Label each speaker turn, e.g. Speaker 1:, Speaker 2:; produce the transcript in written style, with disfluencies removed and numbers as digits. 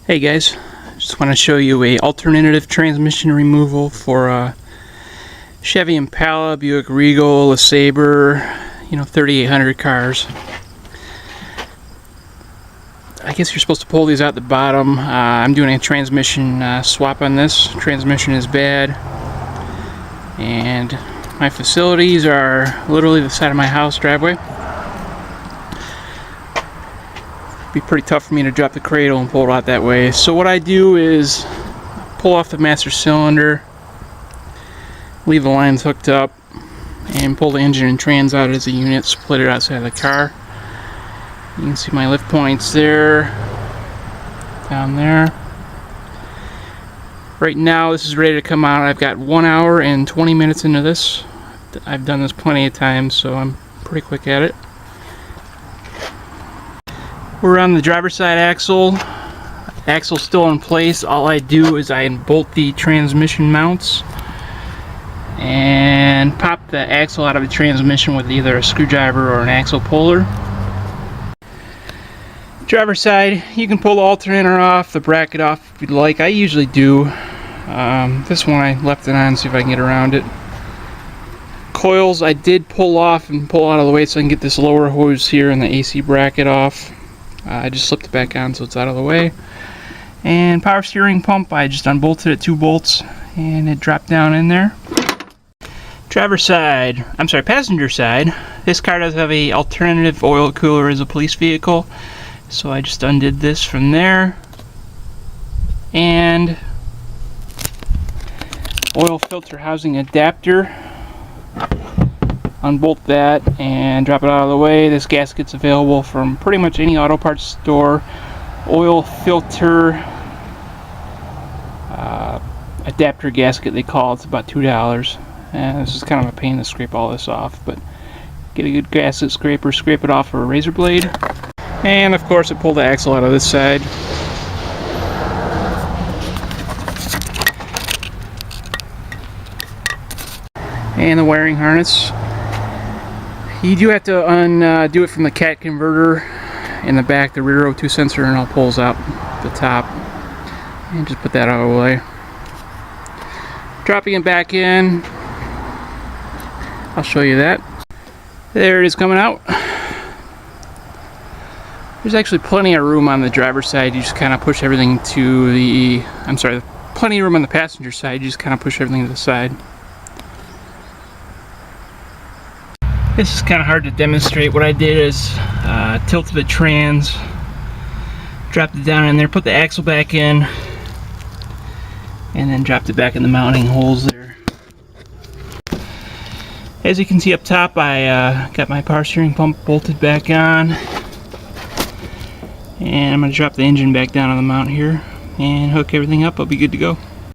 Speaker 1: Hey guys, just want to show you a alternative transmission removal for a Chevy Impala, Buick Regal, LeSabre, 3800 cars. I guess you're supposed to pull these out the bottom. I'm doing a transmission swap on this. Transmission is bad, and my facilities are literally the side of my house driveway. Be pretty tough for me to drop the cradle and pull it out that way. So what I do is pull off the master cylinder, leave the lines hooked up, and pull the engine and trans out as a unit, split it outside of the car. You can see my lift points there, down there. Right now this is ready to come out. I've got 1 hour and 20 minutes into this. I've done this plenty of times, so I'm pretty quick at it. We're on the driver's side axle. Axle's still in place. All I do is I bolt the transmission mounts and pop the axle out of the transmission with either a screwdriver or an axle puller. Driver's side, you can pull the alternator off, the bracket off if you'd like. I usually do. This one I left it on, see if I can get around it. Coils I did pull off and pull out of the way so I can get this lower hose here and the AC bracket off. I just slipped it back on so it's out of the way. And power steering pump, I just unbolted it 2 bolts and it dropped down in there. Driver's side, passenger side. This car does have a alternative oil cooler as a police vehicle, so I just undid this from there. And oil filter housing adapter. Unbolt that and drop it out of the way. This gasket's available from pretty much any auto parts store. Oil filter adapter gasket they call it. It's about $2. And this is kind of a pain to scrape all this off, but get a good gasket scraper, scrape it off with a razor blade. And of course I pull the axle out of this side. And the wiring harness. You do have to undo it from the cat converter in the back, the rear O2 sensor, and all pulls out the top. And just put that out of the way. Dropping it back in. I'll show you that. There it is coming out. There's actually plenty of room on the driver's side. You just kind of push everything to the... plenty of room on the passenger side. You just kind of push everything to the side. This is kind of hard to demonstrate. What I did is tilted the trans, dropped it down in there, put the axle back in, and then dropped it back in the mounting holes there. As you can see up top, I got my power steering pump bolted back on, and I'm going to drop the engine back down on the mount here and hook everything up. I'll be good to go.